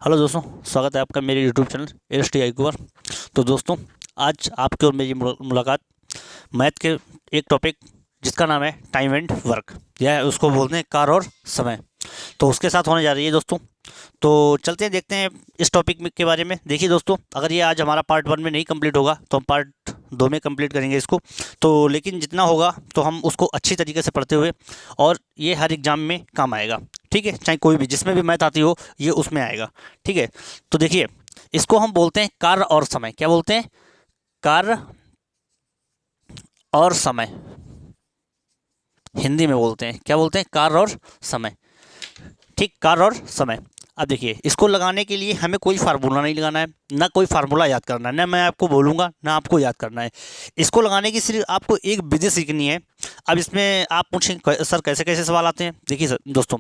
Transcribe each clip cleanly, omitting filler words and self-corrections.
Hello दोस्तों, स्वागत है आपका मेरे यूट्यूब चैनल एस.टी.आई. पर। तो दोस्तों, आज आपकी और मेरी मुलाकात मैथ के एक टॉपिक जिसका नाम है टाइम एंड वर्क, या उसको बोलते हैं कार्य और समय। तो उसके साथ होने जा रही है दोस्तों। तो चलते हैं, देखते हैं इस टॉपिक के बारे में। देखिए दोस्तों, अगर ये आज हमारा पार्ट 1 में नहीं कंप्लीट होगा तो हम पार्ट 2 में कंप्लीट करेंगे इसको। तो लेकिन जितना होगा तो हम उसको अच्छी तरीके से पढ़ते हुए, और ये हर एग्ज़ाम में काम आएगा। ठीक है, चाहे कोई भी जिसमें भी मैथ आती हो ये उसमें आएगा। ठीक है, तो देखिए, इसको हम बोलते हैं कार्य और समय। क्या बोलते हैं? कार्य और समय। हिंदी में बोलते हैं, क्या बोलते हैं? कार्य और समय। ठीक, कार्य और समय। अब देखिए, इसको लगाने के लिए हमें कोई फार्मूला नहीं लगाना है, ना कोई फार्मूला याद करना है, ना मैं आपको बोलूँगा ना आपको याद करना है। इसको लगाने की सिर्फ आपको एक विधि सीखनी है। अब इसमें आप पूछें सर कैसे कैसे सवाल आते हैं। देखिए सर दोस्तों,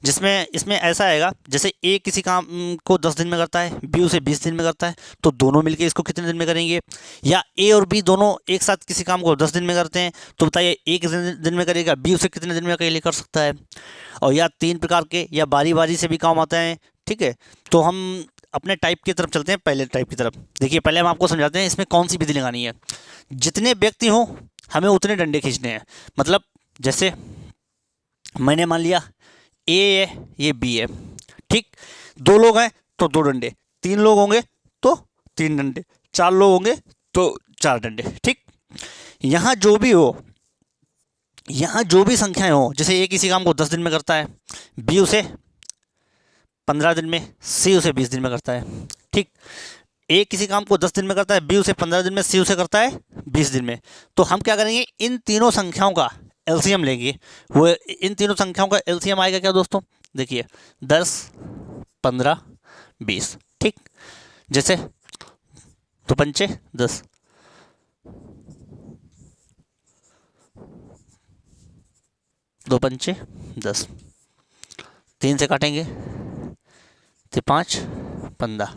जिसमें इसमें ऐसा आएगा, जैसे ए किसी काम को 10 दिन में करता है, बी उसे 20 दिन में करता है, तो दोनों मिलके इसको कितने दिन में करेंगे? या ए और बी दोनों एक साथ किसी काम को 10 दिन में करते हैं, तो बताइए ए कितने दिन में करेगा, बी उसे कितने दिन में अकेले कर सकता है? और या 3 प्रकार के या बारी बारी से भी काम आता है। ठीक है, तो हम अपने टाइप की तरफ चलते हैं, पहले टाइप की तरफ। देखिए, पहले हम आपको समझाते हैं इसमें कौन सी विधि लगानी है। जितने व्यक्ति हों हमें उतने डंडे खींचने हैं। मतलब जैसे मैंने मान लिया ए है, ये बी है। ठीक, 2 लोग हैं तो 2 डंडे, 3 लोग होंगे तो 3 डंडे, 4 लोग होंगे तो 4 डंडे। ठीक, यहाँ जो भी हो, यहाँ जो भी संख्याएं हो, जैसे ए किसी काम को 10 दिन में करता है, बी उसे 15 दिन में, सी उसे 20 दिन में करता है। ठीक, ए किसी काम को 10 दिन में करता है, बी उसे 15 दिन में, सी उसे करता है 20 दिन में। तो हम क्या करेंगे, इन तीनों संख्याओं का एलसीएम लेंगे। वो इन तीनों संख्याओं का एलसीएम आएगा क्या दोस्तों? देखिए, 10, 15, 20। ठीक, जैसे तो पंचे 10, 2 पंचे 10, 3 से काटेंगे तो 5, 15,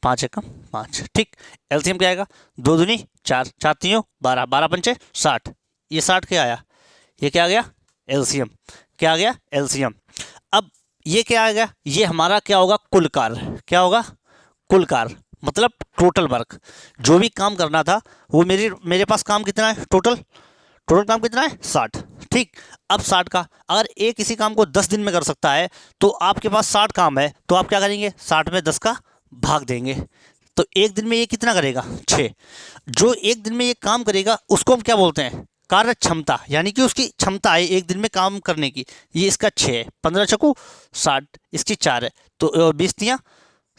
5 एकम 5। ठीक, एलसीएम क्या आएगा? 2 दूनी 4, 4 तीनों 12, 12 पंचे 60। ये 60 क्या आया? ये क्या आ गया? एलसीएम। क्या आ गया? एलसीएम। अब ये क्या आ गया? ये हमारा क्या होगा? कुल कार्य। क्या होगा? कुल कार्य, मतलब टोटल वर्क। जो भी काम करना था वो मेरे पास काम कितना है टोटल? टोटल काम कितना है? 60। ठीक, अब 60 का, अगर ए किसी काम को 10 दिन में कर सकता है, तो आपके पास 60 काम है, तो आप क्या करेंगे? 60 में 10 का भाग देंगे। तो एक दिन में ये कितना करेगा? 6। जो एक दिन में ये काम करेगा उसको हम क्या बोलते हैं? कार्य क्षमता, यानी कि उसकी क्षमता है एक दिन में काम करने की। ये इसका 6 है, 15 चकू 60, इसकी 4 है, तो 20 तियाँ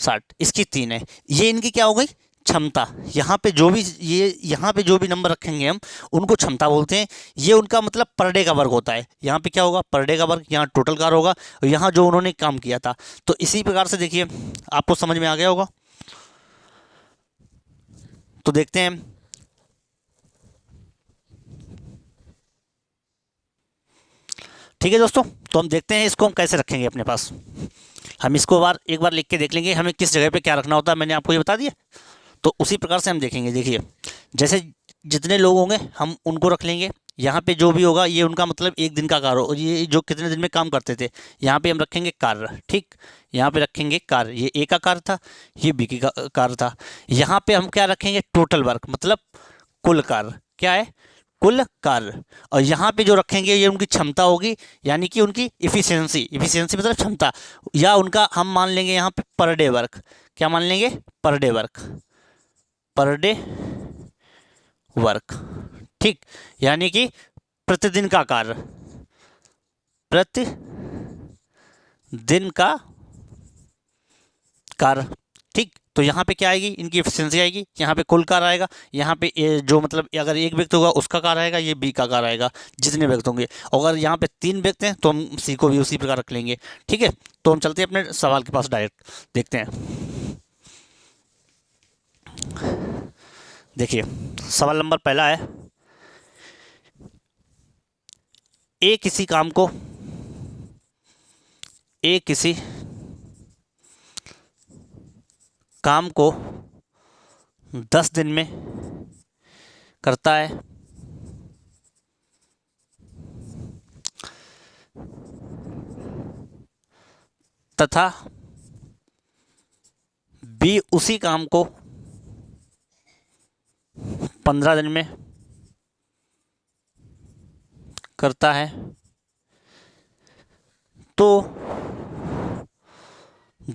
60, इसकी 3 है। ये इनकी क्या हो गई? क्षमता। यहाँ पे जो भी नंबर रखेंगे हम उनको क्षमता बोलते हैं। ये उनका मतलब पर डे का वर्क होता है। यहाँ पे क्या होगा? पर डे का वर्क। यहाँ टोटल कार्य होगा, और यहाँ जो उन्होंने काम किया था। तो इसी प्रकार से देखिए, आपको समझ में आ गया होगा। तो देखते हैं, ठीक है दोस्तों। तो हम देखते हैं इसको हम कैसे रखेंगे अपने पास। हम इसको एक बार लिख के देख लेंगे हमें किस जगह पे क्या रखना होता है, मैंने आपको ये बता दिया। तो उसी प्रकार से हम देखेंगे। देखिए, जैसे जितने लोग होंगे हम उनको रख लेंगे। यहाँ पे जो भी होगा ये उनका मतलब एक दिन का कार्य हो, ये जो कितने दिन में काम करते थे, यहाँ पे हम रखेंगे कार्य। ठीक, यहाँ पे रखेंगे कार्य। ये ए का कार्य था, ये बी का कार्य था। यहाँ पे हम क्या रखेंगे? टोटल वर्क, मतलब कुल कार्य। क्या है? कुल कार्य। और यहाँ पे जो रखेंगे ये उनकी क्षमता होगी, यानी कि उनकी इफिशियंसी। इफिशियंसी मतलब क्षमता, या उनका हम मान लेंगे यहाँ पे पर डे वर्क। क्या मान लेंगे? Per day work. Per day work. ठीक, यानी कि प्रतिदिन का कार्य। प्रतिदिन का कार्य। ठीक, तो यहाँ पे क्या आएगी? इनकी एफिशिएंसी आएगी। यहाँ पे कुल कार्य आएगा। यहाँ पे जो मतलब अगर एक व्यक्ति होगा उसका कार्य आएगा, ये बी का कार्य आएगा जितने व्यक्ति होंगे। अगर यहाँ पे 3 व्यक्ति हैं तो हम सी को भी उसी प्रकार रख लेंगे। ठीक है, तो हम चलते हैं अपने सवाल के पास, डायरेक्ट देखते हैं। देखिए, सवाल नंबर पहला है, ए किसी काम को, ए किसी काम को 10 दिन में करता है, तथा बी उसी काम को 15 दिन में करता है, तो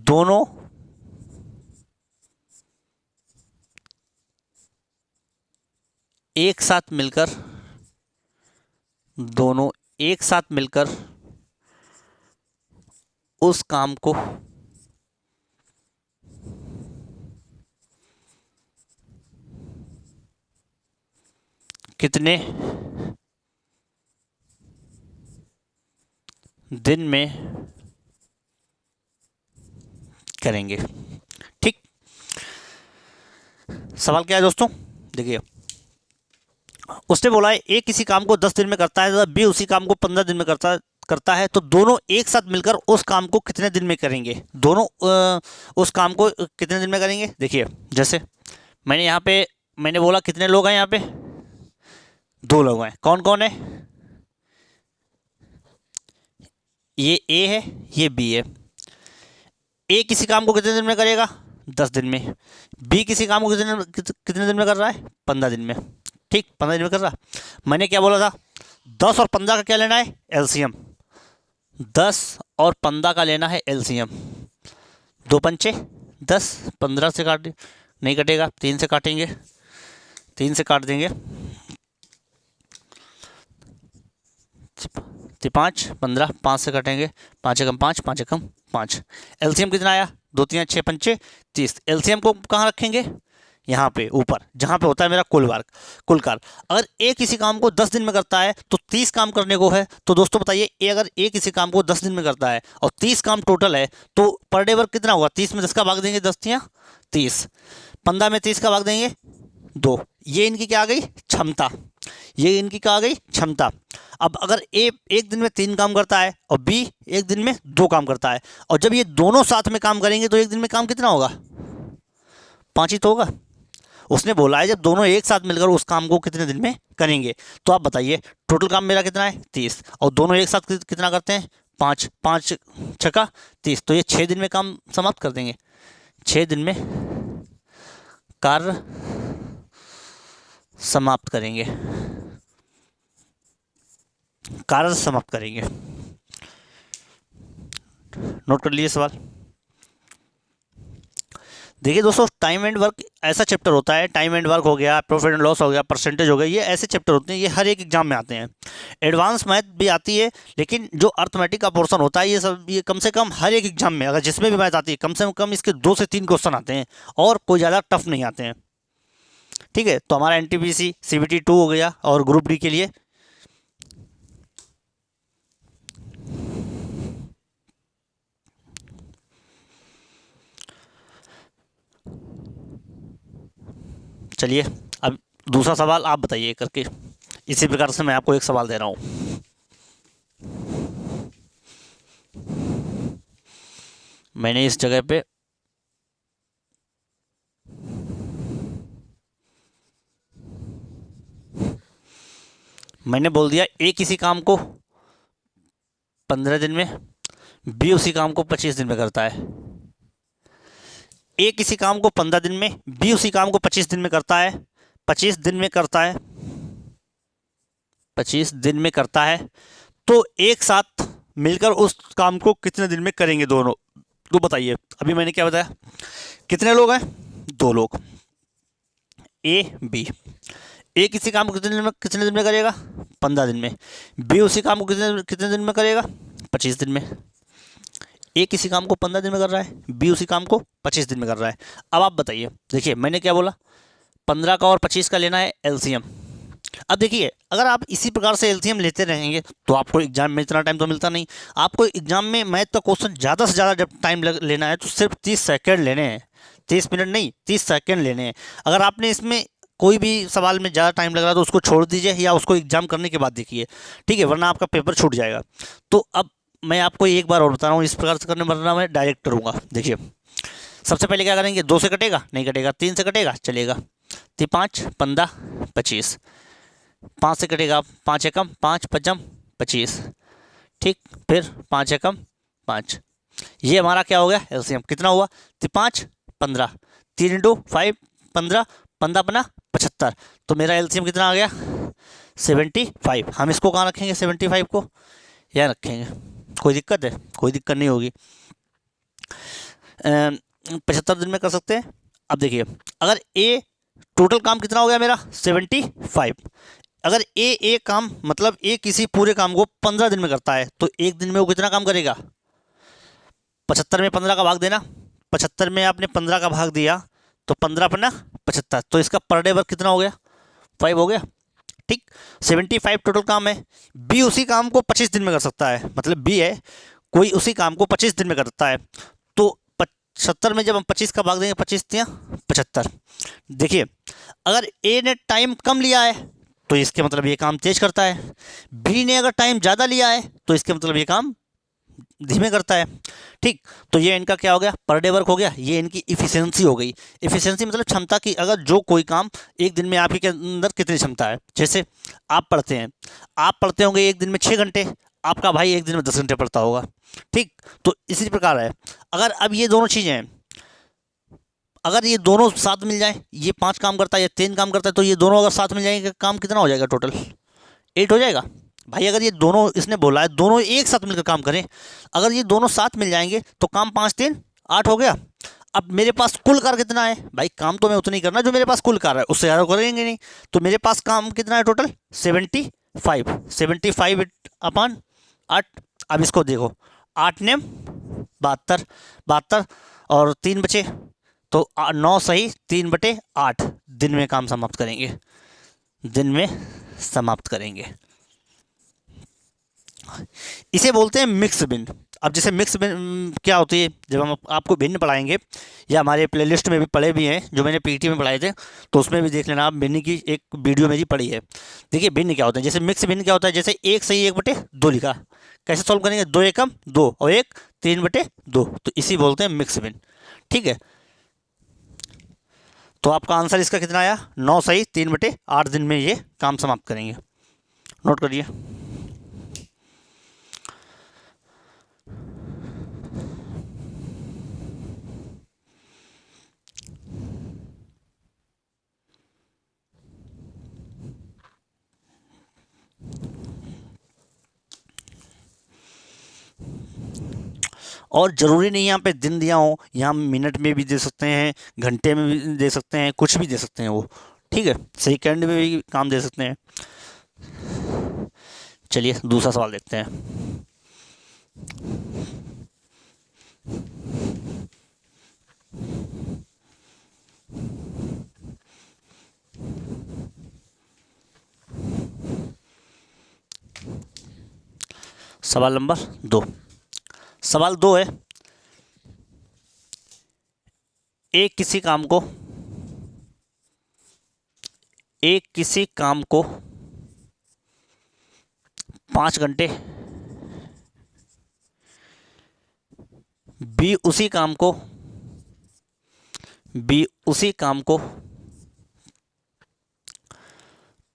दोनों एक साथ मिलकर उस काम को कितने दिन में करेंगे। ठीक, सवाल क्या है दोस्तों, देखिए उसने बोला है ए किसी काम को 10 दिन में करता है तथा बी उसी काम को 15 दिन में करता है, तो दोनों एक साथ मिलकर उस काम को कितने दिन में करेंगे। दोनों उस काम को कितने दिन में करेंगे। देखिए जैसे मैंने बोला कितने लोग हैं यहाँ पे, 2 लोग हैं। कौन कौन है, ये ए है, ये बी है। ए किसी काम को कितने दिन में करेगा, 10 दिन में। बी किसी काम को कितने दिन में कर रहा है, 15 दिन में। ठीक, 15 दिन में कर रहा। मैंने क्या बोला था, 10 और 15 का क्या लेना है, एलसीएम। 10 और 15 का लेना है एलसीएम। 2 पंचे 10, 15 से काट नहीं कटेगा, 3 से काटेंगे, 3 से काट देंगे, 5 15, 5 से काटेंगे, 5 एकम 5, 5 एकम 5। एलसीएम कितना आया, 2 3 6 पंचे 30। एलसीएम को कहाँ रखेंगे, यहाँ पे ऊपर, जहाँ पे होता है मेरा कुल कार। अगर ए किसी काम को 10 दिन में करता है तो 30 काम करने को है। तो दोस्तों बताइए, अगर ए किसी काम को 10 दिन में करता है और 30 काम टोटल है, तो पर डे वर्क कितना होगा, 30 में 10 का भाग देंगे, 10 तियाँ 30, 15 में 30 का भाग देंगे 2। ये इनकी क्या आ गई, क्षमता। ये इनकी क्या आ गई, क्षमता। अब अगर ए एक दिन में 3 काम करता है और बी एक दिन में 2 काम करता है, और जब ये दोनों साथ में काम करेंगे तो एक दिन में काम कितना होगा, 5 ही तो होगा। उसने बोला है जब दोनों एक साथ मिलकर उस काम को कितने दिन में करेंगे। तो आप बताइए, टोटल काम मेरा कितना है, 30, और दोनों एक साथ कितना करते हैं, 5 5 छक्का 30, तो ये 6 दिन में काम समाप्त कर देंगे। 6 दिन में कार्य समाप्त करेंगे, कार्य समाप्त करेंगे। नोट कर लीजिए सवाल। देखिए दोस्तों, टाइम एंड वर्क ऐसा चैप्टर होता है, टाइम एंड वर्क हो गया, प्रॉफिट एंड लॉस हो गया, परसेंटेज हो गया, ये ऐसे चैप्टर होते हैं, ये हर एक एग्जाम में आते हैं। एडवांस मैथ भी आती है, लेकिन जो अर्थमेटिक का पोर्शन होता है ये कम से कम हर एक एग्जाम में, अगर जिसमें भी मैथ आती है, कम से कम इसके 2 से 3 क्वेश्चन आते हैं, और कोई ज़्यादा टफ नहीं आते हैं। ठीक है, तो हमारा NTPC CBT 2 हो गया, और ग्रुप डी के लिए चलिए अब दूसरा सवाल आप बताइए करके। इसी प्रकार से मैं आपको एक सवाल दे रहा हूँ। मैंने इस जगह पे मैंने बोल दिया ए किसी काम को 15 दिन में, बी उसी काम को 25 दिन में करता है। ए किसी काम को 15 दिन में, बी उसी काम को 25 दिन में करता है, 25 दिन में करता है, 25 दिन में करता है, तो एक साथ मिलकर उस काम को कितने दिन में करेंगे दोनों। तो बताइए, अभी मैंने क्या बताया, कितने लोग हैं, 2 लोग, ए बी। ए किसी काम को कितने दिन में करेगा, 15 दिन में। बी उसी काम को कितने दिन में करेगा, 25 दिन में। ए किसी काम को 15 दिन में कर रहा है, बी उसी काम को 25 दिन में कर रहा है। अब आप बताइए, देखिए मैंने क्या बोला, 15 का और 25 का लेना है एलसीएम। अब देखिए, अगर आप इसी प्रकार से एलसीएम लेते रहेंगे तो आपको एग्जाम में इतना टाइम तो मिलता नहीं। आपको एग्जाम में मैथ का क्वेश्चन ज़्यादा से ज़्यादा जब टाइम लेना है तो सिर्फ 30 सेकेंड लेने हैं, 30 मिनट नहीं, 30 सेकेंड लेने हैं। अगर आपने इसमें कोई भी सवाल में ज़्यादा टाइम लग रहा है तो उसको छोड़ दीजिए, या उसको एग्जाम करने के बाद देखिए, ठीक है, वरना आपका पेपर छूट जाएगा। तो अब मैं आपको एक बार और बता रहा हूँ, इस प्रकार से करने, वरना मैं डायरेक्ट करूँगा। देखिए सबसे पहले क्या करेंगे, 2 से कटेगा, नहीं कटेगा, 3 से कटेगा, चलेगा, 5 15 25, 5 से कटेगा, 5 एकम 5 पचम 25, ठीक, फिर 5 एकम 5, ये हमारा क्या हो गया एलसीएम, कितना हुआ 5 15, 3 इंटू 5 15, 15 अपना 75, तो मेरा एलसीएम कितना आ गया 75। हम इसको कहाँ रखेंगे 75 को, यहाँ रखेंगे। कोई दिक्कत है? कोई दिक्कत नहीं होगी। 75 दिन में कर सकते हैं। अब देखिए अगर ए टोटल काम कितना हो गया मेरा 75, अगर ए काम मतलब ए किसी पूरे काम को 15 दिन में करता है तो एक दिन में वो कितना काम करेगा, 75 में 15 का भाग देना, 75 में आपने 15 का भाग दिया तो 15 अपना 75, तो इसका पर डे वर्क कितना हो गया 5 हो गया। ठीक, 75 टोटल काम है। बी उसी काम को 25 दिन में कर सकता है, मतलब बी है कोई उसी काम को 25 दिन में करता है, तो 75 में जब हम 25 का भाग देंगे 25 या 75। देखिए अगर ए ने टाइम कम लिया है तो इसके मतलब ये काम तेज करता है, बी ने अगर टाइम ज़्यादा लिया है तो इसके मतलब ये काम धीमे करता है। ठीक, तो ये इनका क्या हो गया पर डे वर्क हो गया, ये इनकी इफ़िशियंसी हो गई। इफ़िशियंसी मतलब क्षमता की, अगर जो कोई काम एक दिन में आपके अंदर कितनी क्षमता है। जैसे आप पढ़ते हैं, आप पढ़ते होंगे एक दिन में 6 घंटे, आपका भाई एक दिन में 10 घंटे पढ़ता होगा। ठीक, तो इसी प्रकार है। अगर अब ये दोनों चीज़ें हैं, अगर ये दोनों साथ मिल जाए, ये 5 काम करता है या 3 काम करता है, तो ये दोनों अगर साथ मिल जाएंगे काम कितना हो जाएगा टोटल 8 हो जाएगा। भाई अगर ये दोनों, इसने बोला है दोनों एक साथ मिलकर काम करें, अगर ये दोनों साथ मिल जाएंगे तो काम 5 3 8 हो गया। अब मेरे पास कुल कार कितना है, भाई काम तो मैं उतना ही करना जो मेरे पास कुल कार है, उससे ज़्यादा करेंगे नहीं। तो मेरे पास काम कितना है टोटल 75, 75 अपन 8। अब इसको देखो 8 ने 72, 72 और 3 बचे, तो 9 सही 3/8 दिन में काम समाप्त करेंगे, दिन में समाप्त करेंगे। इसे बोलते हैं मिक्स बिन। अब जैसे मिक्स बिन क्या होती है, जब हम आपको भिन्न पढ़ाएंगे, या हमारे प्लेलिस्ट में भी पढ़े भी हैं, जो मैंने पीटी में पढ़ाए थे, तो उसमें भी देख लेना आप, भिन्न की एक वीडियो मेरी पढ़ी है। देखिए भिन्न क्या होता है, जैसे मिक्स भिन्न क्या होता है, जैसे 1 सही 1/2 लिखा, कैसे सॉल्व करेंगे, 2 एकम 2 और 1 3/2, तो इसी बोलते हैं मिक्स बिन। ठीक है, तो आपका आंसर इसका कितना आया 9 सही 3/8 दिन में ये काम समाप्त करेंगे। नोट करिए। और ज़रूरी नहीं यहाँ पे दिन दिया हो, यहाँ मिनट में भी दे सकते हैं, घंटे में भी दे सकते हैं, कुछ भी दे सकते हैं वो। ठीक है, सेकंड में भी काम दे सकते हैं। चलिए दूसरा सवाल देखते हैं। सवाल नंबर 2। सवाल 2 है, एक किसी काम को 5 घंटे, बी उसी काम को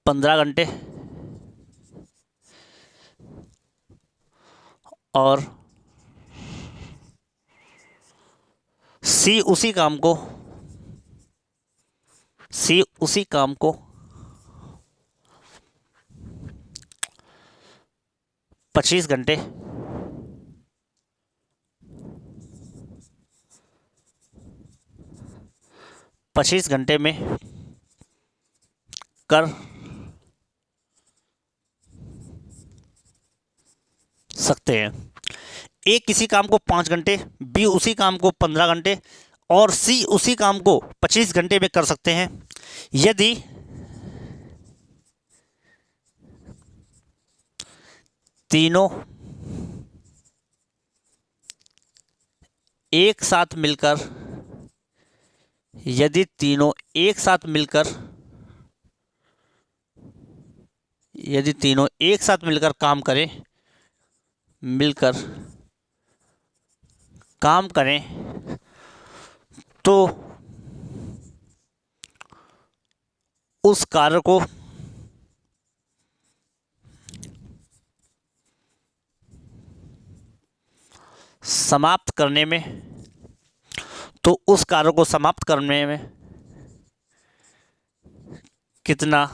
15 घंटे और सी उसी काम को 25 घंटे 25 घंटे में कर सकते हैं। ए किसी काम को 5 घंटे, बी उसी काम को 15 घंटे और सी उसी काम को 25 घंटे में कर सकते हैं, यदि तीनों एक साथ मिलकर काम करें तो उस कार्य को समाप्त करने में, तो उस कार्य को समाप्त करने में कितना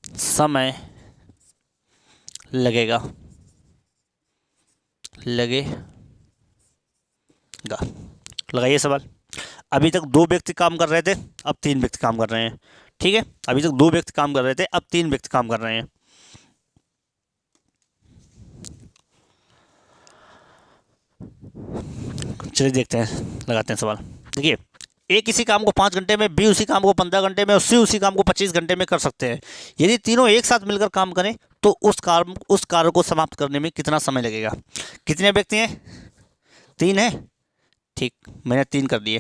समय लगेगा, लगाइए सवाल। अभी तक 2 व्यक्ति काम कर रहे थे, अब 3 व्यक्ति काम कर रहे हैं। ठीक है, अभी तक 2 व्यक्ति काम कर रहे थे, अब 3 व्यक्ति काम कर रहे हैं। चलिए देखते हैं, लगाते हैं सवाल। देखिए, ए किसी काम को 5 घंटे में, बी उसी काम को 15 घंटे में और सी उसी काम को 25 घंटे में कर सकते हैं। यदि तीनों एक साथ मिलकर काम करें तो उस कार्य को समाप्त करने में कितना समय लगेगा। कितने व्यक्ति हैं? 3 हैं। ठीक, मैंने 3 कर दिए।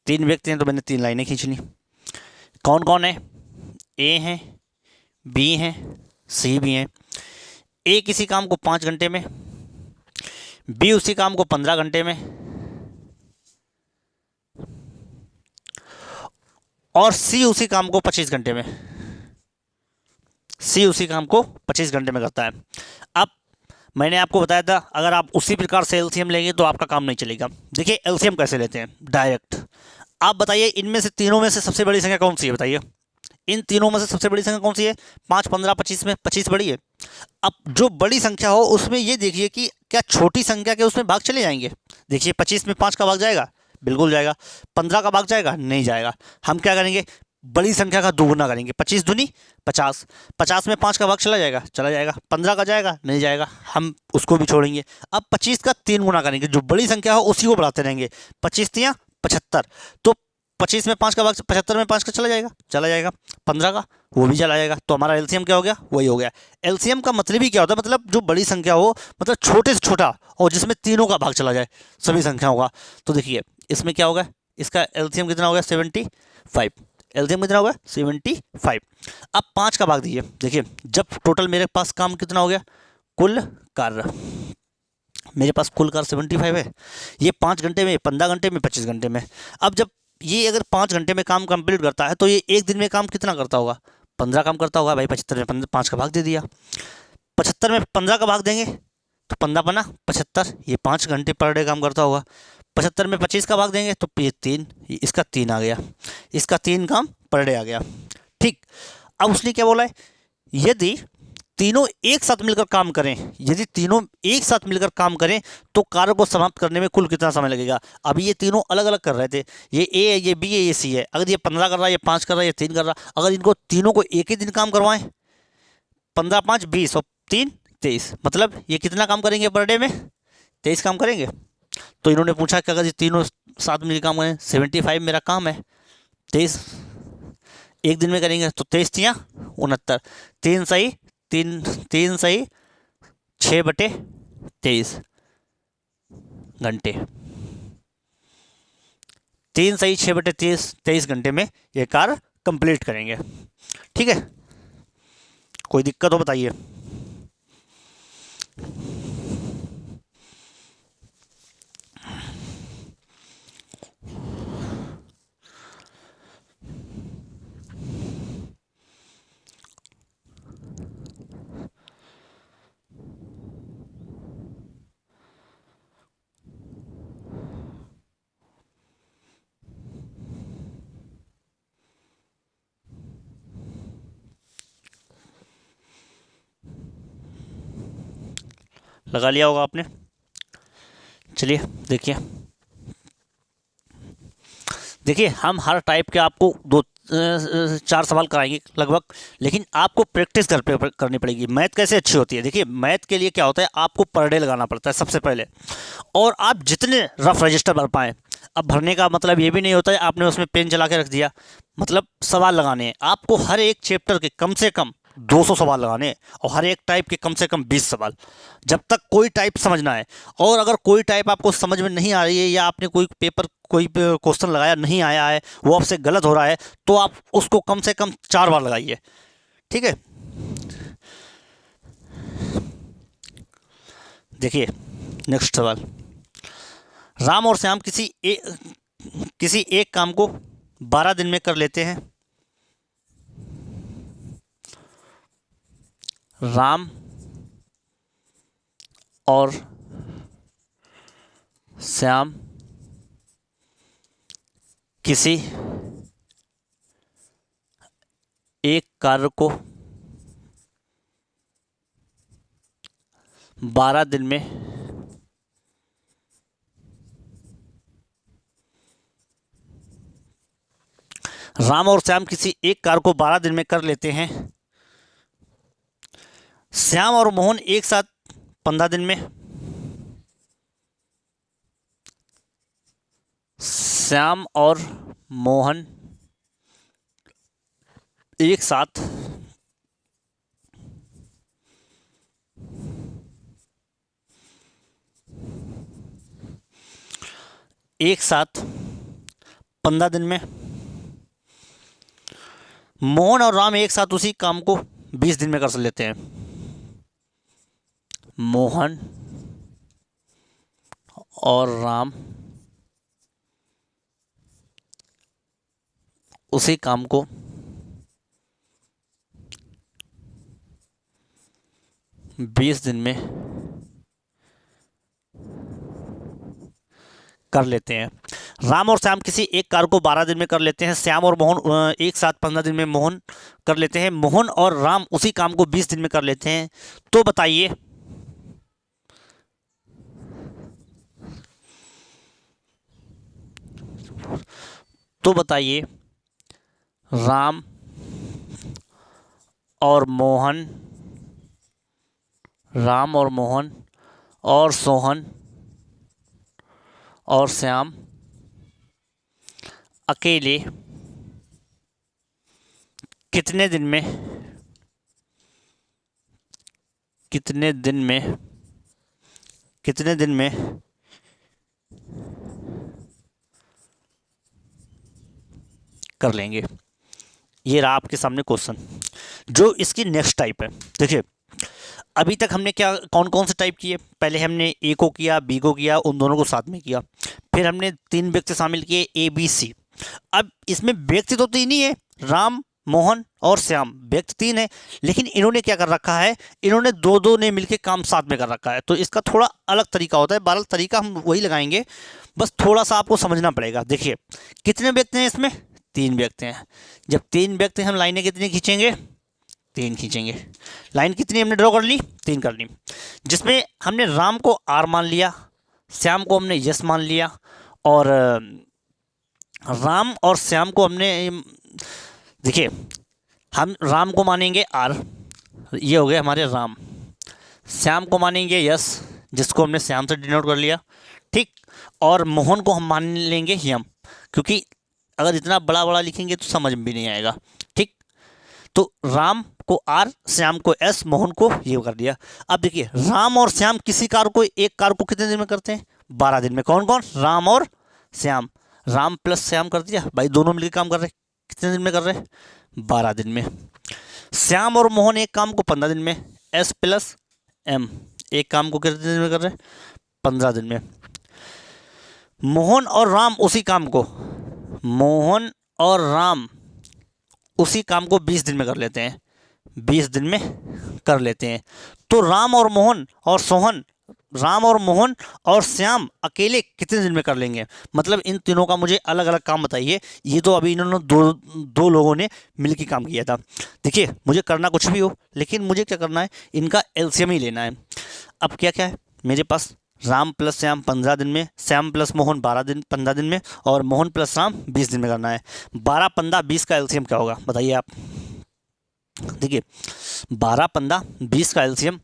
तीन व्यक्ति हैं तो मैंने 3 लाइनें खींच ली। कौन कौन है? ए हैं, बी हैं, सी भी हैं। ए किसी काम को 5 घंटे में, बी उसी काम को 15 घंटे में और सी उसी काम को 25 घंटे में। सी उसी काम को 25 घंटे में करता है। अब मैंने आपको बताया था, अगर आप उसी प्रकार से एलसीएम लेंगे तो आपका काम नहीं चलेगा। देखिए एलसीएम कैसे लेते हैं, डायरेक्ट। आप बताइए, इनमें से तीनों में से सबसे बड़ी संख्या कौन सी है? बताइए, इन तीनों में से सबसे बड़ी संख्या कौन सी है? 5, 15, 25 में 25 बड़ी है। अब जो बड़ी संख्या हो उसमें ये देखिए कि क्या छोटी संख्या के उसमें भाग चले जाएंगे। देखिए 25 में 5 का भाग जाएगा, बिल्कुल जाएगा। 15 का भाग जाएगा, नहीं जाएगा। हम क्या करेंगे? बड़ी संख्या का दोगुना करेंगे। 25 दूनी 50, 50 में 5 का भाग चला जाएगा, चला जाएगा। 15 का जाएगा, नहीं जाएगा, हम उसको भी छोड़ेंगे। अब 25 का 3 गुना करेंगे, जो बड़ी संख्या हो उसी को बढ़ाते रहेंगे। 25 तियाँ 75, तो 25 में 5 का भाग 75 में 5 का चला जाएगा, चला जाएगा। 15 का वो भी चला जाएगा। तो हमारा एलसीएम क्या हो गया? वही हो गया। एलसीएम का मतलब ही क्या होता है? मतलब जो बड़ी संख्या हो, मतलब छोटे से छोटा और जिसमें तीनों का भाग चला जाए सभी संख्याओं का। तो देखिए इसमें क्या होगा, इसका एलसीएम कितना हो गया? 75। एलसीएम कितना होगा? 75। अब 5 का भाग दीजिए। देखिए जब टोटल मेरे पास काम कितना हो गया, कुल कार्य, मेरे पास कुल कार्य 75 है। ये 5 घंटे में, 15 घंटे में, 25 घंटे में। अब जब ये अगर 5 घंटे में काम कंप्लीट करता है तो ये एक दिन में काम कितना करता होगा? 15 काम करता होगा भाई। 75 में 5 का भाग दे दिया। 75 में 15 का भाग देंगे तो 15 बना 75, ये 5 घंटे पर डे काम करता होगा। 75 में 25 का भाग देंगे तो ये 3, इसका 3 आ गया, इसका 3 काम पर डे आ गया। ठीक, अब उसने क्या बोला है? यदि तीनों एक साथ मिलकर काम करें, यदि तीनों एक साथ मिलकर काम करें तो कार्य को समाप्त करने में कुल कितना समय लगेगा। अभी ये तीनों अलग अलग कर रहे थे, ये ए है, ये बी है, ये सी है। अगर ये 15 कर रहा है, ये 5 कर रहा है, ये 3 कर रहा है, अगर इनको तीनों को एक ही दिन काम करवाएं, 15 5 20 और 3 23, मतलब ये कितना काम करेंगे पर डे में? 23 काम करेंगे। तो इन्होंने पूछा कि अगर ये तीनों साथ मिलकर काम करें, 75 मेरा काम है, 23 एक दिन में करेंगे तो 23 तियाँ 69, 3 सही 3 सही 6/23 घंटे। 3 सही 6/23 घंटे में ये कार्य कंप्लीट करेंगे। ठीक है, कोई दिक्कत हो बताइए। लगा लिया होगा आपने। चलिए देखिए, देखिए हम हर टाइप के आपको 4 सवाल कराएंगे लगभग, लेकिन आपको प्रैक्टिस घर पे करनी पड़ेगी। मैथ कैसे अच्छी होती है? देखिए मैथ के लिए क्या होता है, आपको पर डे लगाना पड़ता है सबसे पहले, और आप जितने रफ रजिस्टर भर पाएँ। अब भरने का मतलब ये भी नहीं होता है आपने उसमें पेन चला के रख दिया, मतलब सवाल लगाने हैं आपको। हर एक चैप्टर के कम से कम 200 सवाल लगाने हैं और हर एक टाइप के कम से कम 20 सवाल, जब तक कोई टाइप समझना है। और अगर कोई टाइप आपको समझ में नहीं आ रही है या आपने कोई पेपर कोई क्वेश्चन लगाया नहीं आया है, वो आपसे गलत हो रहा है, तो आप उसको कम से कम 4 बार लगाइए। ठीक है, देखिए नेक्स्ट सवाल। राम और श्याम किसी एक काम को 12 दिन में कर लेते हैं। राम और श्याम किसी एक कार्य को 12 दिन में राम और श्याम किसी एक कार्य को 12 दिन में कर लेते हैं। श्याम और मोहन एक साथ 15 दिन में, श्याम और मोहन एक साथ 15 दिन में, मोहन और राम एक साथ उसी काम को 20 दिन में कर लेते हैं। मोहन और राम उसी काम को 20 दिन में कर लेते हैं। राम और श्याम किसी एक कार्य को 12 दिन में कर लेते हैं। श्याम और मोहन एक साथ 15 दिन में मोहन कर लेते हैं। मोहन और राम उसी काम को 20 दिन में कर लेते हैं। तो बताइए राम और मोहन और सोहन और श्याम अकेले कितने दिन में कर लेंगे। ये रहा आपके सामने क्वेश्चन। जो इसकी नेक्स्ट टाइप है, देखिए अभी तक हमने क्या कौन कौन से टाइप किए। पहले हमने ए को किया, बी को किया, उन दोनों को साथ में किया। फिर हमने 3 व्यक्ति शामिल किए, ए बी सी। अब इसमें व्यक्ति तो 3 ही है, राम मोहन और श्याम, व्यक्ति 3 है। लेकिन इन्होंने क्या कर रखा है, इन्होंने दो ने मिलकर काम साथ में कर रखा है। तो इसका थोड़ा अलग तरीका होता है। 12 तरीका हम वही लगाएंगे, बस थोड़ा सा आपको समझना पड़ेगा। देखिए कितने व्यक्ति हैं इसमें, 3 व्यक्ति हैं। जब 3 व्यक्ति, हम लाइनें कितनी खींचेंगे, 3 खींचेंगे। लाइन कितनी हमने ड्रॉ कर ली, 3 कर ली। जिसमें हमने राम को आर मान लिया, श्याम को हमने यस मान लिया, और राम और श्याम को हमने, देखिए हम राम को मानेंगे आर, ये हो गए हमारे राम। श्याम को मानेंगे यस, जिसको हमने श्याम से डिनोट कर लिया, ठीक। और मोहन को हम मान लेंगे यम, क्योंकि अगर इतना बड़ा बड़ा लिखेंगे तो समझ में भी नहीं आएगा, ठीक। तो राम को आर, श्याम को एस, मोहन को ये कर दिया। अब देखिए राम और श्याम किसी कार्य को, एक कार्य को कितने दिन में करते हैं, 12 दिन में। कौन कौन, राम और श्याम। राम प्लस श्याम कर दिया भाई, दोनों मिलकर काम कर रहे, कितने दिन में कर रहे, 12 दिन में। श्याम और मोहन एक काम को 15 दिन में, एस प्लस एम एक काम को कितने दिन में कर रहे, 15 दिन में। मोहन और राम उसी काम को 20 दिन में कर लेते हैं, 20 दिन में कर लेते हैं। तो राम और मोहन और श्याम अकेले कितने दिन में कर लेंगे। मतलब इन तीनों का मुझे अलग अलग काम बताइए। ये तो अभी इन्होंने दो लोगों ने मिलकर काम किया था। देखिए मुझे करना कुछ भी हो, लेकिन मुझे क्या करना है, इनका एलसीएम ही लेना है। अब क्या क्या है मेरे पास, राम प्लस श्याम 15 दिन में, श्याम प्लस मोहन 15 दिन में, और मोहन प्लस राम 20 दिन में करना है। 12, 15, 20 का एलसीएम क्या होगा बताइए आप। देखिए 12, 15, 20 का एलसीएम,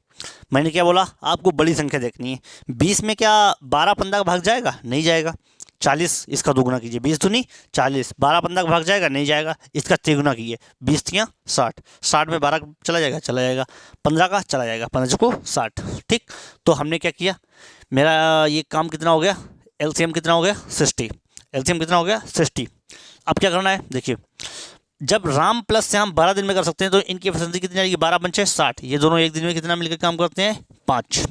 मैंने क्या बोला, आपको बड़ी संख्या देखनी है। 20 में क्या 12, 15 का भाग जाएगा, नहीं जाएगा। 40 इसका दोगुना कीजिए, 20 दूनी 40, 12, 15 का भाग जाएगा, नहीं जाएगा। इसका तिगुना कीजिए, 20 तियाँ 60, 60 में 12 चला जाएगा, 15 का चला जाएगा, 15 को 60, ठीक। तो हमने क्या किया, मेरा ये काम कितना हो गया, एलसीएम कितना हो गया, 60। एलसीएम कितना हो गया, 60। अब क्या करना है, देखिए जब राम प्लस श्याम 12 दिन में कर सकते हैं, तो इनकी एफिशिएंसी कितनी आएगी, 12 पंचे 60। ये दोनों एक दिन में कितना मिलकर काम करते हैं, 5।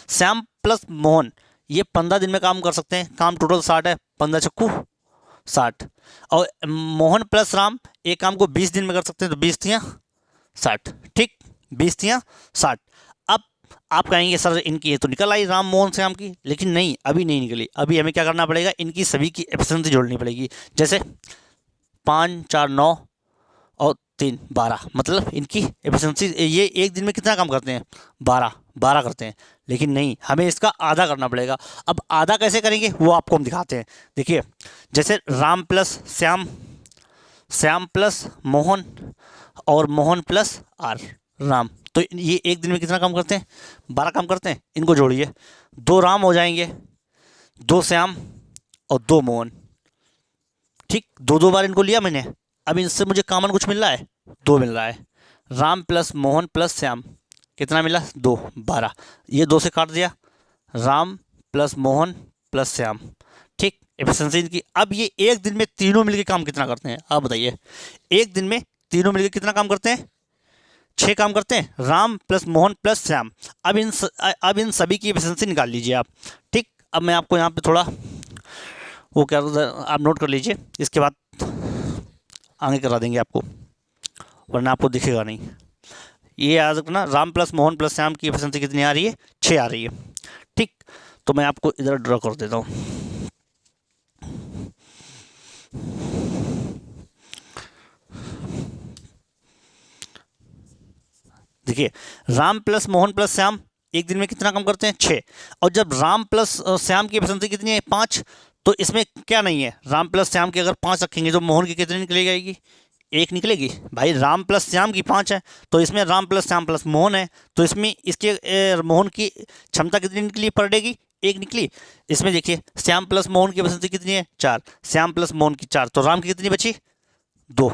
श्याम प्लस मोहन ये 15 दिन में काम कर सकते हैं, काम टोटल 60 है, 15 छक्कू 60। और मोहन प्लस राम एक काम को 20 दिन में कर सकते हैं, तो 20 तियाँ 60, ठीक। 20 तियाँ 60। अब आप कहेंगे सर इनकी ये तो निकल आई राम मोहन श्याम की, लेकिन नहीं, अभी नहीं निकली। अभी हमें क्या करना पड़ेगा, इनकी सभी की एफिशिएंसी जोड़नी पड़ेगी। जैसे 5 4 9 और 3 12, मतलब इनकी एफिशिएंसी ये एक दिन में कितना काम करते हैं, 12 12 करते हैं। लेकिन नहीं, हमें इसका आधा करना पड़ेगा। अब आधा कैसे करेंगे वो आपको हम दिखाते हैं। देखिए, जैसे राम प्लस श्याम, श्याम प्लस मोहन और मोहन प्लस आर राम, तो ये एक दिन में कितना काम करते हैं, 12 काम करते हैं। इनको जोड़िए, 2 राम हो जाएंगे, 2 श्याम और 2 मोहन। ठीक, 2 2 बार इनको लिया मैंने। अब इनसे मुझे कॉमन कुछ मिल रहा है, 2 मिल रहा है। राम प्लस मोहन प्लस श्याम कितना मिला, 2 12। ये 2 से काट दिया, राम प्लस मोहन प्लस श्याम। ठीक, एफिशिएंसी इनकी। अब ये एक दिन में तीनों मिलकर काम कितना करते हैं, आप बताइए। एक दिन में तीनों मिलकर कितना काम करते हैं, 6 काम करते हैं, राम प्लस मोहन प्लस श्याम। अब इन सभी की एफिशिएंसी निकाल लीजिए आप। ठीक, अब मैं आपको यहाँ पे थोड़ा वो क्या, आप नोट कर लीजिए, इसके बाद आगे करा देंगे आपको, वरना आपको दिखेगा नहीं। ये याद रखना, राम प्लस मोहन प्लस श्याम की एफिशिएंसी कितनी आ रही है, 6 आ रही है। ठीक, तो मैं आपको इधर ड्रॉ कर देता हूँ। देखिए, राम प्लस मोहन प्लस श्याम एक दिन में कितना काम करते हैं, 6। और जब राम प्लस श्याम की एफिशिएंसी कितनी है, 5, तो इसमें क्या नहीं है, राम प्लस श्याम की अगर 5 रखेंगे तो मोहन की कितनी निकली जाएगी, 1 निकलेगी। भाई राम प्लस श्याम की 5 है, तो इसमें राम प्लस श्याम प्लस मोहन है, तो इसमें इसके मोहन की क्षमता कितनी निकली पर डे की, 1 निकली। इसमें देखिए, श्याम प्लस मोहन की एफिशिएंसी कितनी है, 4, श्याम प्लस मोहन की 4, तो राम की कितनी बची, 2।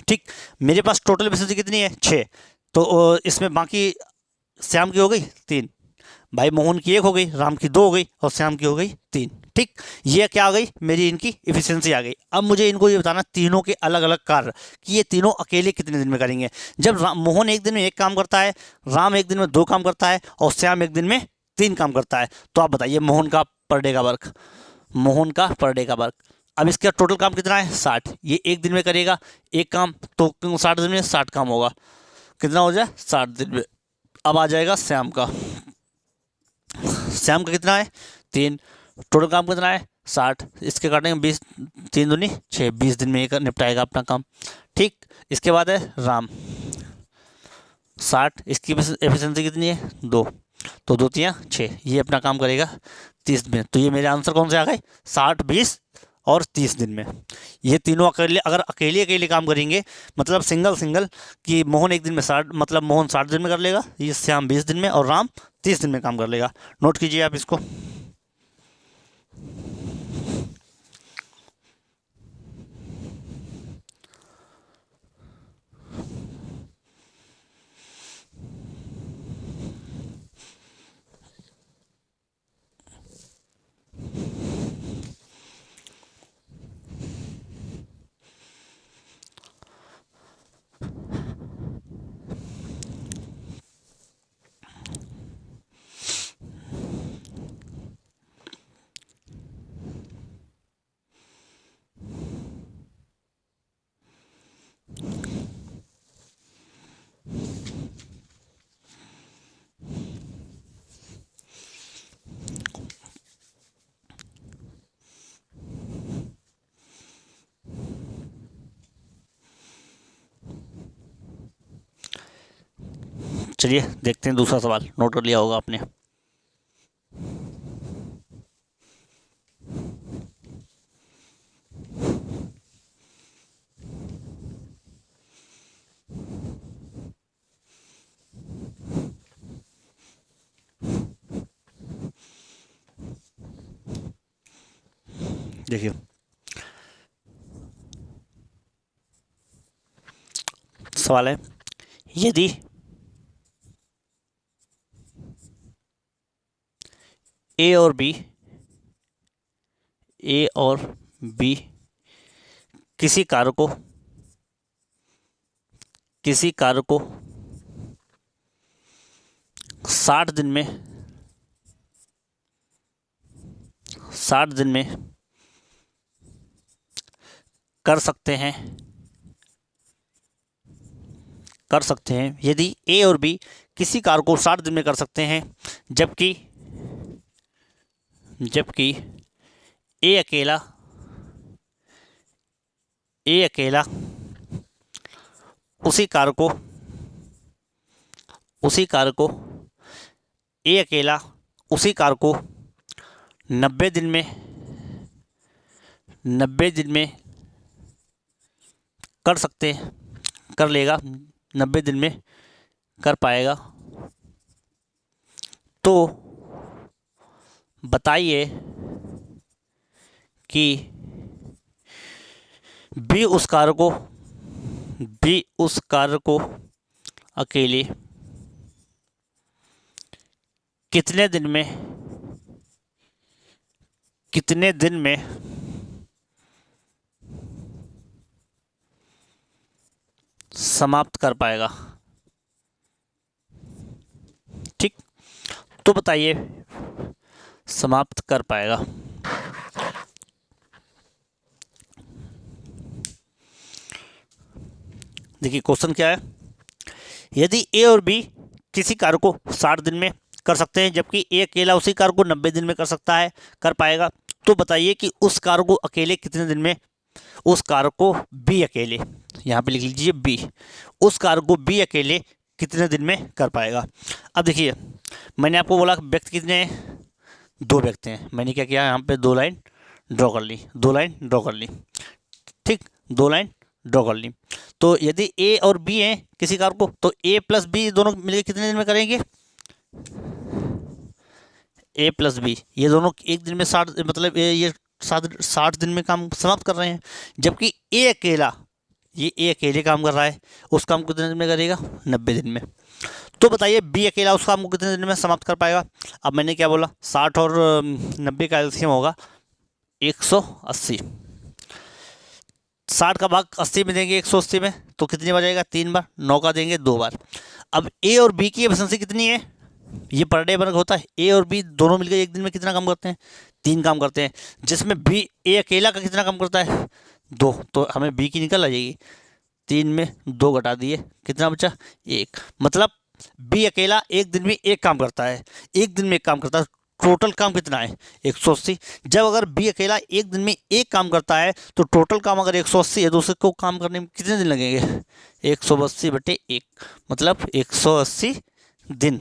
ठीक, मेरे पास टोटल एफिशिएंसी कितनी है, 6। तो इसमें बाकी श्याम की हो गई 3, भाई मोहन की 1 हो गई, राम की 2 हो गई और श्याम की हो गई 3। ठीक, ये क्या आ गई, मेरी इनकी एफिशिएंसी आ गई। अब मुझे इनको ये बताना तीनों के अलग अलग कार्य कि ये तीनों अकेले कितने दिन में करेंगे। जब मोहन एक दिन में 1 काम करता है, राम एक दिन में 2 काम करता है और श्याम एक दिन में 3 काम करता है, तो आप बताइए मोहन का पर डे का वर्क, मोहन का पर डे का वर्क। अब इसका टोटल काम कितना है, 60। ये एक दिन में करेगा 1 काम, तो 60 दिन में 60 काम होगा, कितना हो जाए, 60 दिन में। अब आ जाएगा श्याम का, श्याम का कितना है, 3। टोटल काम कितना है, 60। इसके काटेंगे 20, 3 दूनी 6, 20 दिन में ये निपटाएगा अपना काम। ठीक, इसके बाद है राम, 60, इसकी एफिशिएंसी कितनी है, 2, तो 2 तियाँ 6, ये अपना काम करेगा 30 दिन। तो ये मेरे आंसर कौन से आ गए, 60 20 और 30 दिन में। ये तीनों अकेले, अगर अकेले अकेले काम करेंगे, मतलब सिंगल सिंगल, कि मोहन एक दिन में 60, मतलब मोहन 60 दिन में कर लेगा, ये श्याम 20 दिन में और राम 30 दिन में काम कर लेगा। नोट कीजिए आप इसको। चलिए देखते हैं दूसरा सवाल, नोट कर लिया होगा आपने। देखिए, सवाल है, यदि ए और बी, ए और बी किसी कार्य को 60 दिन में 60 दिन में कर सकते हैं, कर सकते हैं यदि ए और बी किसी कार्य को 60 दिन में कर सकते हैं, जबकि ए अकेला उसी कार्य को ए अकेला उसी कार्य को 90 दिन में कर लेगा, 90 दिन में कर पाएगा, तो बताइए कि बी उस कार्य को अकेले कितने दिन में समाप्त कर पाएगा। ठीक, तो बताइए समाप्त कर पाएगा। देखिए क्वेश्चन क्या है, यदि ए और बी किसी कार्य को 60 दिन में कर सकते हैं, जबकि ए अकेला उसी कार्य को 90 दिन में कर पाएगा, तो बताइए कि उस कार्य को अकेले कितने दिन में, उस कार्य को बी अकेले, यहाँ पे लिख लीजिए बी, उस कार्य को बी अकेले कितने दिन में कर पाएगा। अब देखिए मैंने आपको बोला व्यक्ति कितने हैं, 2 व्यक्ति हैं। मैंने क्या किया, यहाँ पे 2 लाइन ड्रॉ कर ली, 2 लाइन ड्रॉ कर ली। ठीक, 2 लाइन ड्रॉ कर ली। तो यदि ए और बी हैं किसी कार्य को, तो ए प्लस बी दोनों मिलकर कितने दिन में करेंगे, ए प्लस बी ये दोनों एक दिन में 60 मतलब ये 60 दिन में काम समाप्त कर रहे हैं, जबकि ए अकेले काम कर रहा है, उस काम को कितने दिन में करेगा, 90 दिन में। तो बताइए बी अकेला उस काम को कितने दिन में समाप्त कर पाएगा। अब मैंने क्या बोला, 60 और 90 का एलसीएम होगा 180। 60 का भाग 80 में देंगे 180 में, तो कितनी बार जाएगा, 3 बार, 9 का देंगे 2 बार। अब ए और बी की एफिशिएंसी कितनी है, ये पर डे वर्क होता है, ए और बी दोनों मिलकर एक दिन में कितना काम करते हैं, 3 काम करते हैं, जिसमें बी ए अकेला का कितना काम करता है, 2, तो हमें बी की निकल आ जाएगी, 3 में 2 घटा दिए, कितना बचा, 1। मतलब बी अकेला एक दिन में एक काम करता है, टोटल काम कितना है, 180। जब अगर बी अकेला एक दिन में एक काम करता है, तो टोटल काम अगर 180 है, तो उसको काम करने में कितने दिन लगेंगे, 180/1, मतलब 180 दिन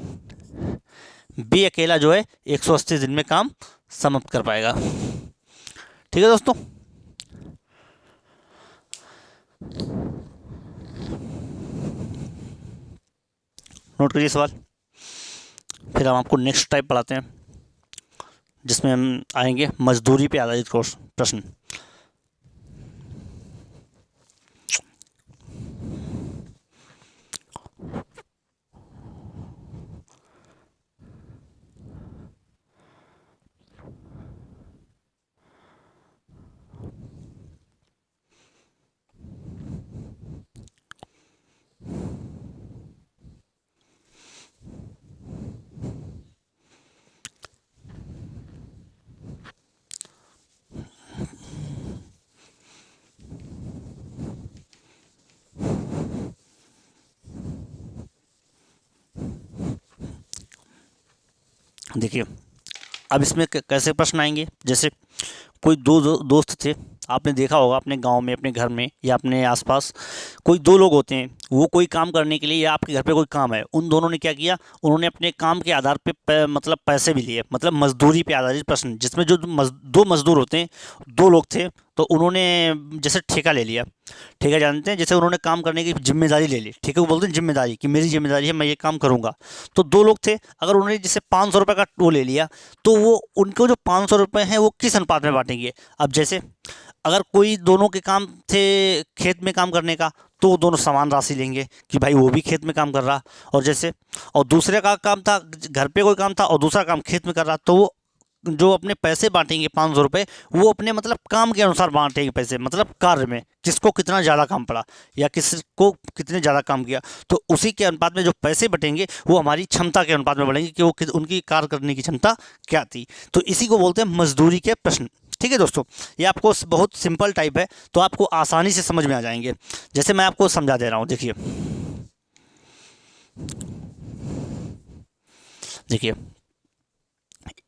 बी अकेला जो है 180 दिन में काम समाप्त कर पाएगा। ठीक है दोस्तों, नोट करिए सवाल, फिर हम आपको नेक्स्ट टाइप पढ़ाते हैं, जिसमें हम आएंगे मजदूरी पे आधारित प्रश्न। देखिए अब इसमें कैसे प्रश्न आएंगे, जैसे कोई दो दोस्त थे, आपने देखा होगा अपने गांव में, अपने घर में या अपने आसपास कोई 2 लोग होते हैं, वो कोई काम करने के लिए या आपके घर पे कोई काम है, उन दोनों ने क्या किया, उन्होंने अपने काम के आधार पे मतलब पैसे भी लिए, मतलब मजदूरी पे आधारित प्रश्न, जिसमें जो 2 मजदूर होते हैं, 2 लोग थे, तो उन्होंने जैसे ठेका ले लिया, ठेका जानते हैं, जैसे उन्होंने काम करने की जिम्मेदारी ले ली, ठेके को बोलते हैं जिम्मेदारी, कि मेरी जिम्मेदारी है, मैं ये काम करूँगा। तो 2 लोग थे, अगर उन्होंने जैसे 500 रुपये का वो ले लिया, तो वो उनको जो 500 रुपये हैं वो किस अनुपात में बांटेंगे। अब जैसे अगर कोई दोनों के काम थे खेत में काम करने का, तो वो दोनों समान राशि लेंगे कि भाई वो भी खेत में काम कर रहा, और जैसे और दूसरे का काम था, घर पे कोई काम था और दूसरा काम खेत में कर रहा, तो वो जो अपने पैसे बांटेंगे 500 रुपये, वो अपने मतलब काम के अनुसार बांटेंगे पैसे, मतलब कार्य में किसको कितना ज़्यादा काम पड़ा या किसको कितने ज़्यादा काम किया, तो उसी के अनुपात में जो पैसे बटेंगे वो हमारी क्षमता के अनुपात में बढ़ेंगे कि वो उनकी कार्य करने की क्षमता क्या थी। तो इसी को बोलते हैं मजदूरी के प्रश्न। ठीक है दोस्तों, ये आपको बहुत सिंपल टाइप है, तो आपको आसानी से समझ में आ जाएंगे। जैसे मैं आपको समझा दे रहा हूँ, देखिए देखिए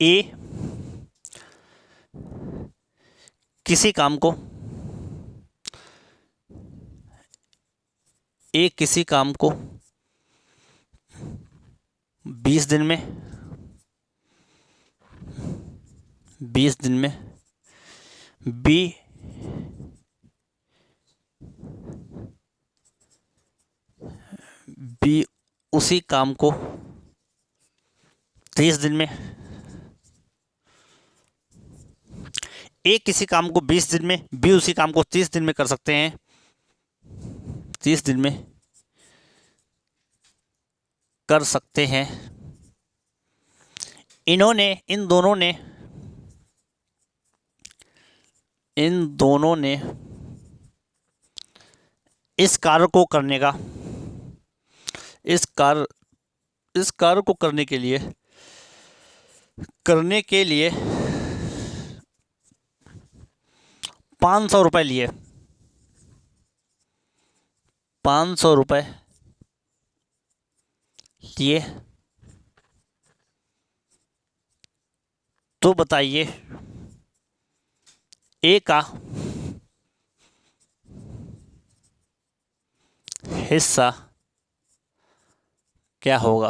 ए किसी काम को ए किसी काम को 20 दिन में 20 दिन में बी बी उसी काम को 30 दिन में ए किसी काम को 20 दिन में बी उसी काम को 30 दिन में कर सकते हैं 30 दिन में कर सकते हैं। इन दोनों ने इस कार्य को करने का इस कार्य को करने के लिए 500 रुपये लिए 500 रुपये लिए। तो बताइए ए का हिस्सा क्या होगा?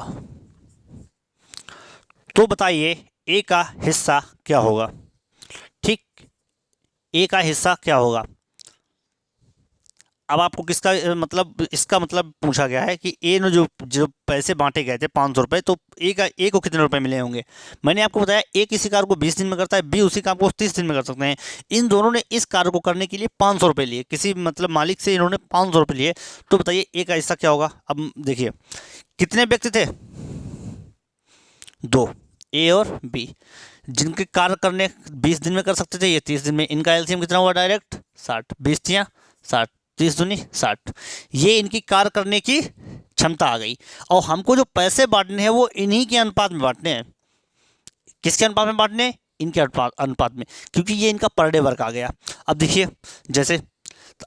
तो बताइए ए का हिस्सा क्या होगा? ठीक, ए का हिस्सा क्या होगा? अब आपको किसका मतलब इसका मतलब पूछा गया है कि ए ने जो पैसे बांटे गए थे 500 रुपये, तो ए को कितने रुपए मिले होंगे। मैंने आपको बताया ए किसी कार्य को 20 दिन में करता है, बी उसी काम को 30 दिन में कर सकते हैं। इन दोनों ने इस कार्य को करने के लिए 500 रुपये लिए, किसी मतलब मालिक से इन्होंने 500 रुपये लिए। तो बताइए ए का हिस्सा क्या होगा? अब देखिए कितने व्यक्ति थे? 2, ए और बी, जिनके कार्य करने 20 दिन में कर सकते थे, ये 30 दिन में। इनका एलसीएम कितना हुआ? डायरेक्ट 60, 20 तियां 60, 30 दूनी 60। ये इनकी कार्य करने की क्षमता आ गई। और हमको जो पैसे बांटने हैं वो इन्हीं के अनुपात में बांटने हैं। किसके अनुपात में बांटने हैं? इनके अनुपात में, क्योंकि ये इनका पर डे वर्क आ गया। अब देखिए जैसे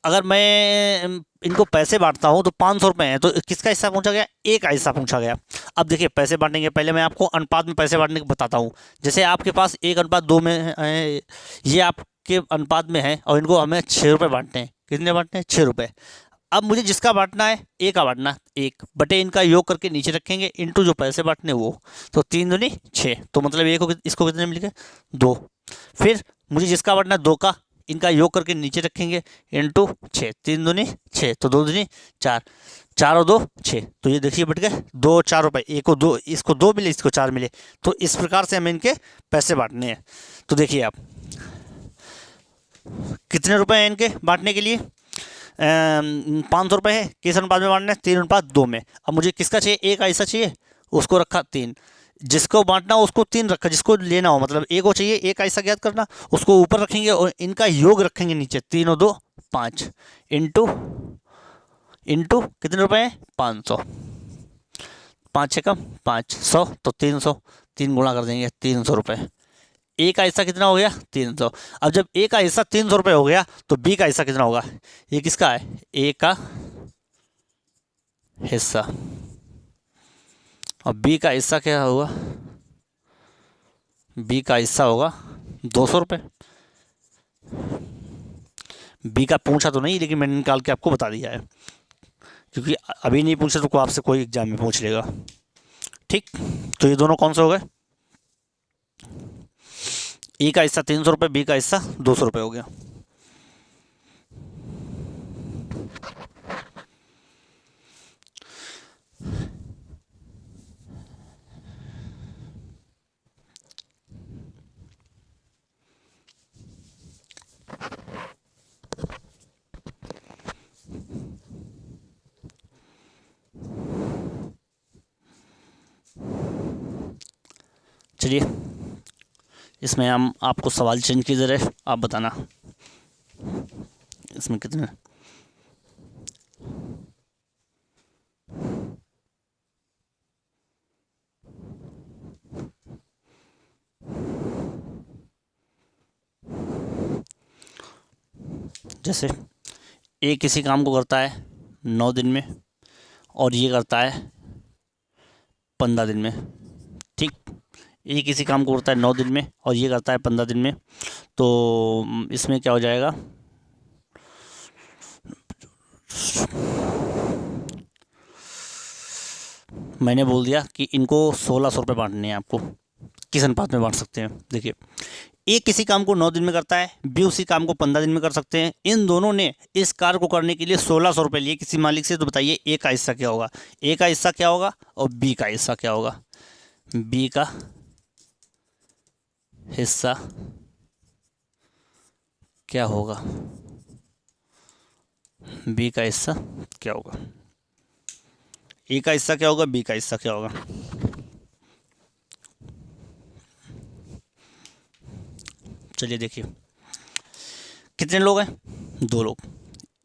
अगर मैं इनको पैसे बांटता हूँ तो 500 रुपये हैं, तो किसका हिस्सा पूछा गया? ए का हिस्सा पूछा गया। अब देखिए पैसे बांटने के पहले मैं आपको अनुपात में पैसे बांटने को बताता हूँ। जैसे आपके पास 1:2 में है, ये आपके अनुपात में है और इनको हमें 6 रुपये बांटने हैं। कितने बांटने हैं? 6 रुपये। अब मुझे जिसका बांटना है ए का बांटना, 1 बटे इनका योग करके नीचे रखेंगे इंटू जो पैसे बांटने वो, तो 3 दूनी 6, तो मतलब ए को इसको कितने मिल गए? 2। फिर मुझे जिसका बांटना 2 का, इनका योग करके नीचे रखेंगे इंटू 6, 3 दूनी 6, तो 2 दूनी 4, 4 और 2 6, तो ये देखिए बट गए 2 4 रुपये। ए को 2, इसको 2 मिले, इसको 4 मिले। तो इस प्रकार से हमें इनके पैसे बांटने हैं। तो देखिए आप कितने रुपए हैं इनके बांटने के लिए? 500 रुपये है। किस अनुपात में बांटना है? 3:2 में। अब मुझे किसका चाहिए? ए का हिस्सा चाहिए, उसको रखा 3। जिसको बांटना हो उसको 3 रखा, जिसको लेना हो मतलब ए को चाहिए ए का हिस्सा ज्ञात करना, उसको ऊपर रखेंगे और इनका योग रखेंगे नीचे। 3 और 2 5 इंटू कितने रुपए हैं? 500। 5 6 कम 500, तो 300, 3 गुणा कर देंगे 300 रुपये। ए का हिस्सा कितना हो गया? 300। अब जब ए का हिस्सा 300 रुपये हो गया तो बी का हिस्सा कितना होगा? ये किसका है? ए का हिस्सा। और बी का हिस्सा क्या होगा? बी का हिस्सा होगा 200 रुपये। बी का पूछा तो नहीं, लेकिन मैंने निकाल के आपको बता दिया है, क्योंकि अभी नहीं पूछे तो आपसे कोई एग्जाम में पूछ लेगा। ठीक, तो ये दोनों कौन से हो गए? ए का हिस्सा 300 रुपये, बी का हिस्सा 200 रुपये हो गया। चलिए इसमें हम आपको सवाल चेंज की ज़रा आप बताना इसमें कितने। जैसे ए किसी काम को करता है 9 दिन में और ये करता है 15 दिन में। ठीक, ये किसी काम को करता है 9 दिन में और ये करता है 15 दिन में, तो इसमें क्या हो जाएगा, मैंने बोल दिया कि इनको 1600 रुपये बांटने हैं आपको। किस अनुपात में बांट सकते हैं, देखिए, ए किसी काम को 9 दिन में करता है, बी उसी काम को 15 दिन में कर सकते हैं। इन दोनों ने इस कार्य को करने के लिए 1600 रुपये लिए किसी मालिक से, तो बताइए ए का हिस्सा क्या होगा, ए का हिस्सा क्या होगा और बी का हिस्सा क्या होगा। बी का हिस्सा क्या होगा, बी का हिस्सा क्या होगा, ए का हिस्सा क्या होगा, बी का हिस्सा क्या होगा। चलिए देखिए, कितने लोग हैं, 2 लोग,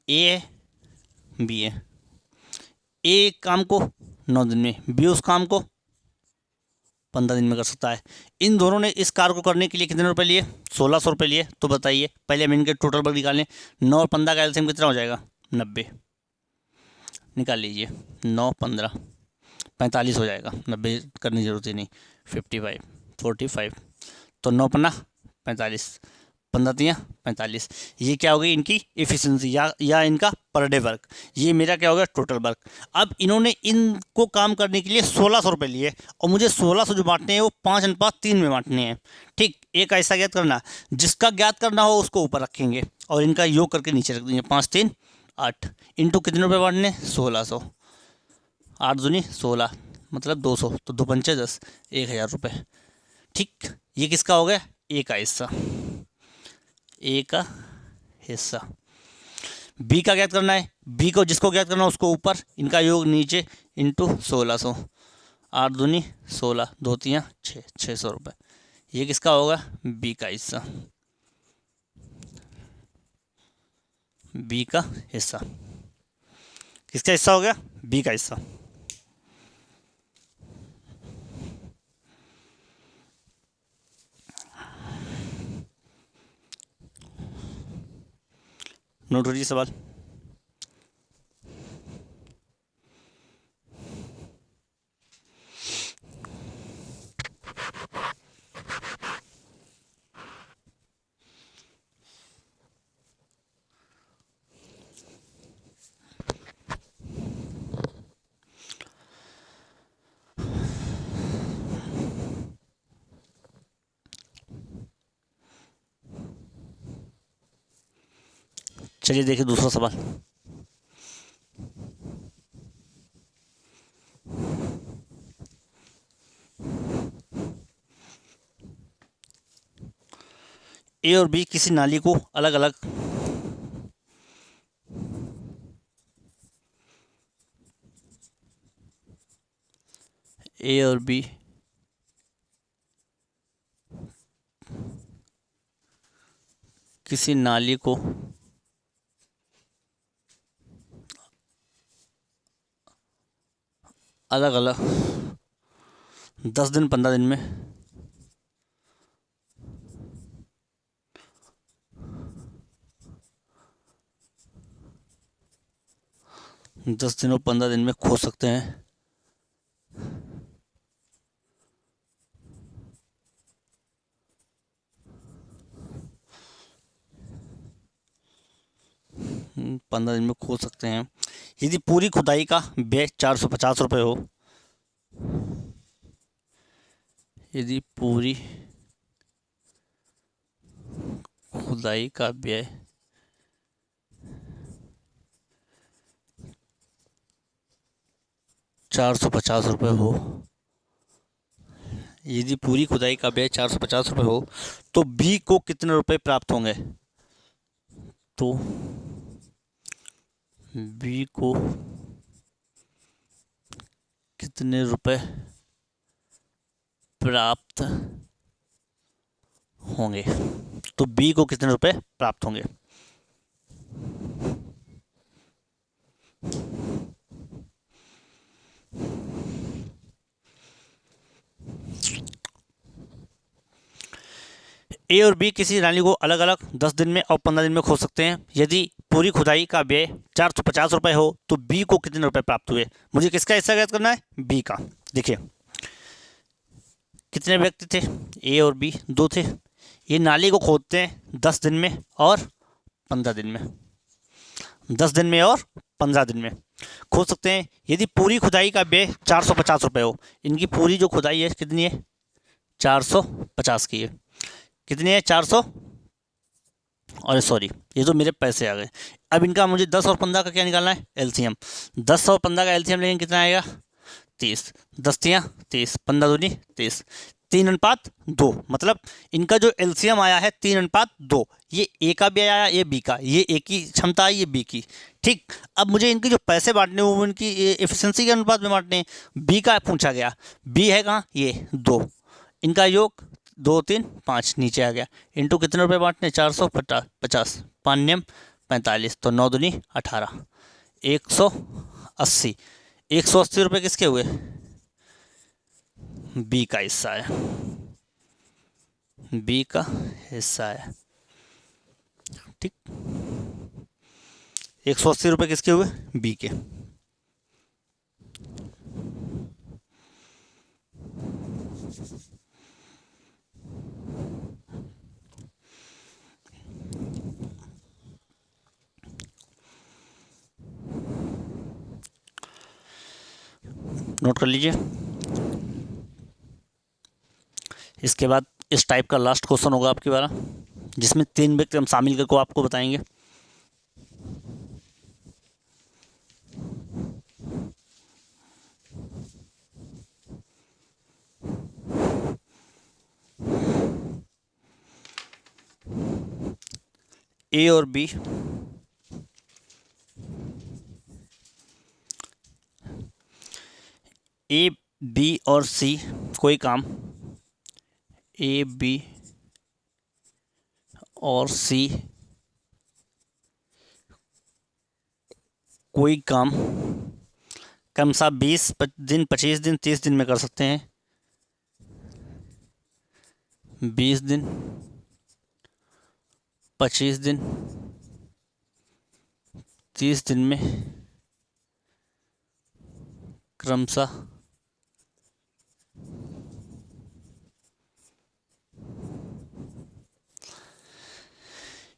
ए है बी है। ए काम को 9 दिन में, बी उस काम को 15 दिन में कर सकता है। इन दोनों ने इस कार्य को करने के लिए कितने रुपए लिए, 1600 रुपये लिए। तो बताइए, पहले हम इनके टोटल वर्क निकालें। 9 और 15 का एलसीएम कितना हो जाएगा, 90। निकाल लीजिए, 9 15 45 हो जाएगा, 90 करने की जरूरत ही नहीं, 55 45, तो 9 पन्ना 45, 15 तियाँ 45। ये क्या हो गई इनकी एफिशिएंसी या इनका पर डे वर्क। ये मेरा क्या हो गया, टोटल वर्क। अब इन्होंने इनको काम करने के लिए 1600 रुपये लिए और मुझे 1600 जो बांटने हैं वो 5:3 में बांटने हैं। ठीक, एक ऐसा ज्ञात करना, जिसका ज्ञात करना हो उसको ऊपर रखेंगे और इनका योग करके नीचे रख देंगे। 5 3 8 इंटू कितने रुपये बांटने, 1600, 8 दूनी 16 मतलब 200, तो 2 पंचे 10, 1000 रुपये। ठीक, ये किसका हो गया, ए का हिस्सा, ए का हिस्सा। बी का ज्ञात करना है, बी को जिसको ज्ञात करना है उसको ऊपर, इनका योग नीचे, इंटू 1600, 8 दूनी 16, 2 तियाँ 6, 600 रुपये। ये किसका होगा, बी का हिस्सा, बी का हिस्सा। किसका हिस्सा हो गया, बी का हिस्सा। नोट करिए सवाल। चलिए देखिए दूसरा सवाल। ए और बी किसी नाली को अलग अलग ए और बी किसी नाली को अलग अलग 10 दिन 15 दिन में दस दिन और 15 दिन में खोद सकते हैं। पंद्रह दिन में खोद सकते हैं। यदि पूरी खुदाई का व्यय 450 रुपये हो, यदि पूरी खुदाई का व्यय 450 रुपये हो, यदि पूरी खुदाई का व्यय 450 रुपये हो तो बी को कितने रुपए प्राप्त होंगे। तो बी को कितने रुपए प्राप्त होंगे, तो बी को कितने रुपए प्राप्त होंगे। ए और बी किसी नाली को अलग अलग 10 दिन में और 15 दिन में खोद सकते हैं। यदि पूरी खुदाई का व्यय 450 रुपये हो तो बी को कितने रुपए प्राप्त हुए। मुझे किसका हिस्सा ज्ञात करना है, बी का। देखिए कितने व्यक्ति थे? ए और बी, 2 थे। ये नाली को खोदते हैं 10 दिन में और 15 दिन में, 10 दिन में और 15 दिन में खोद सकते हैं। यदि पूरी खुदाई का व्यय 450 रुपये हो, इनकी पूरी जो खुदाई है कितनी है? 450 की है। कितनी है? 400, और सॉरी ये तो मेरे पैसे आ गए। अब इनका मुझे 10 और 15 का क्या निकालना है? एलसीएम। 10 और 15 का एलसीएम लेकिन कितना आएगा? 30। 10 तियाँ 30, 15 दूनी 30, 3:2। मतलब इनका जो एलसीएम आया है 3:2। ये ए का भी आया, ये बी का, ये ए की क्षमता है, ये बी की। ठीक, अब मुझे इनके जो पैसे बांटने वो इनकी एफिशिएंसी के अनुपात में बांटने हैं। बी का पूछा गया, बी है कहाँ? ये 2, इनका योग 2 3 5 नीचे आ गया। इंटू कितने रुपए बांटने? 450, 5 नियम 45, तो 9 दूनी 18, 180। 180 रुपये किसके हुए? बी का हिस्सा है, बी का हिस्सा है। ठीक, 180 रुपये किसके हुए? बी के। नोट कर लीजिए। इसके बाद इस टाइप का लास्ट क्वेश्चन होगा आपके द्वारा, जिसमें 3 व्यक्ति हम शामिल करके आपको बताएंगे। ए और बी ए बी और सी कोई काम, ए बी और सी कोई काम क्रमशः 20 दिन, 25 दिन, 30 दिन में कर सकते हैं। 20 दिन, 25 दिन, 30 दिन में क्रमशः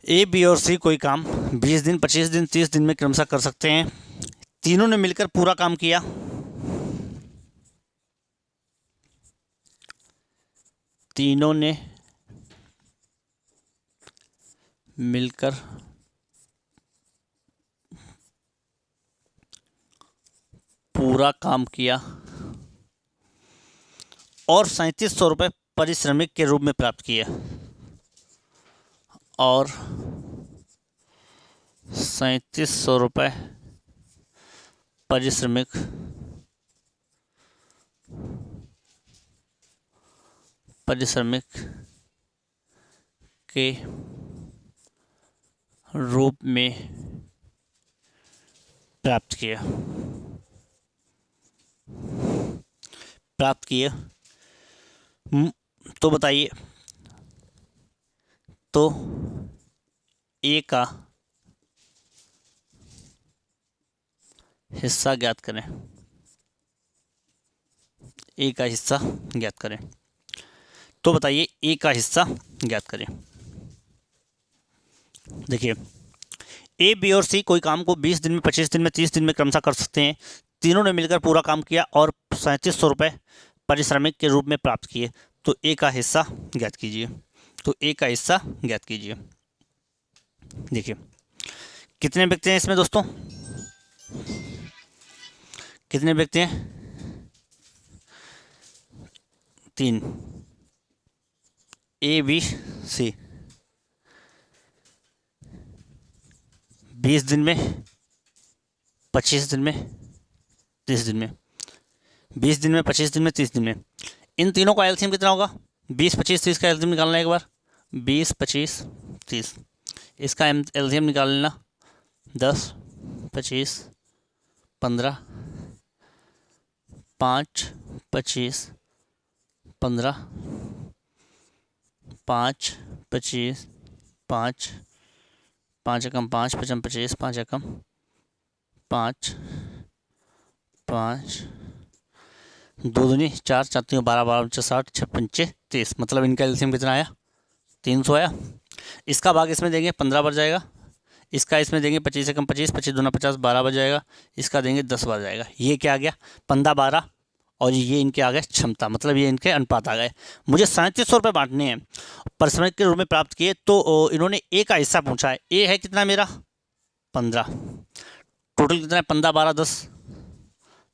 ए बी और सी कोई काम 20 दिन, 25 दिन, 30 दिन में क्रमशः कर सकते हैं। तीनों ने मिलकर पूरा काम किया। तीनों ने मिलकर पूरा काम किया और 3700 रुपये पारिश्रमिक के रूप में प्राप्त किए, और 3700 रुपये पारिश्रमिक के रूप में प्राप्त किया। तो बताइए, तो ए का हिस्सा ज्ञात करें। ए का हिस्सा ज्ञात करें। तो बताइए ए का हिस्सा ज्ञात करें। देखिए, ए बी और सी कोई काम को 20 दिन में, 25 दिन में, 30 दिन में क्रमशः कर सकते हैं। तीनों ने मिलकर पूरा काम किया और 3700 रुपये पारिश्रमिक के रूप में प्राप्त किए। तो ए का हिस्सा ज्ञात कीजिए। तो ए का हिस्सा ज्ञात कीजिए। देखिए, कितने व्यक्ति हैं इसमें दोस्तों? कितने व्यक्ति हैं? 3, ए बी सी। 20 दिन में, 25 दिन में, 30 दिन में। 20 दिन में, 25 दिन में, 30 दिन में। इन तीनों का एलसीएम कितना होगा? 20, 25, 30 का एलसीएम निकालना है एक बार। 20, 25, 30, इसका एलसीएम निकाल लेना। 10, 25, 15, 5, 25, 15, 5, 25, 5, 5 एकम 5, 5 25, 5 एकम 5, 5, दो दूनी चार, चार तीन 12, 12 पंचे 60, 6 पंचे 30, मतलब इनका एलसीएम कितना आया 300 आया। इसका भाग इसमें देंगे 15 बच जाएगा, इसका इसमें देंगे 25 से कम 25, 25 दूना 50, 12 बच जाएगा, इसका देंगे 10 बच जाएगा। ये क्या आ गया 15, 12 और ये इनके आ गए क्षमता, मतलब ये इनके अनुपात आ गए। मुझे 3700 रुपये बांटने हैं, परिश्रमिक के रूप में प्राप्त किए। तो इन्होंने ए का हिस्सा पूछा है, ए है कितना मेरा 15, टोटल कितना है 15, 12, 10,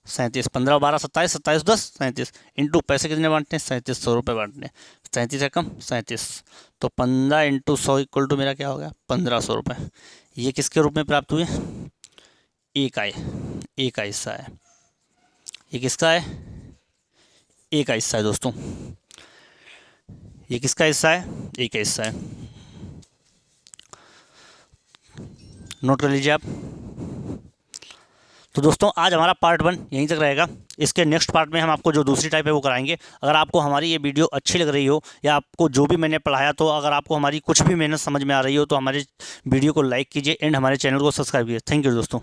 37, 15, 12, 27, 27, 10, 37 इंटू पैसे कितने बांटने हैं 3700 रुपये बांटने, 37 है कम 37, तो 15 इंटू 100 इक्वल टू मेरा क्या हो गया 1500 रुपये। ये किसके रूप में प्राप्त हुए, ए का है, ए का हिस्सा है। ये किसका है, ए का हिस्सा है दोस्तों। ये किसका हिस्सा है, ए का हिस्सा है, नोट कर लीजिए आप। तो दोस्तों आज हमारा पार्ट 1 यहीं तक रहेगा। इसके नेक्स्ट पार्ट में हम आपको जो दूसरी टाइप है वो कराएंगे। अगर आपको हमारी ये वीडियो अच्छी लग रही हो या आपको जो भी मैंने पढ़ाया, तो अगर आपको हमारी कुछ भी मेहनत समझ में आ रही हो तो हमारे वीडियो को लाइक कीजिए एंड हमारे चैनल को सब्सक्राइब कीजिए। थैंक यू दोस्तों।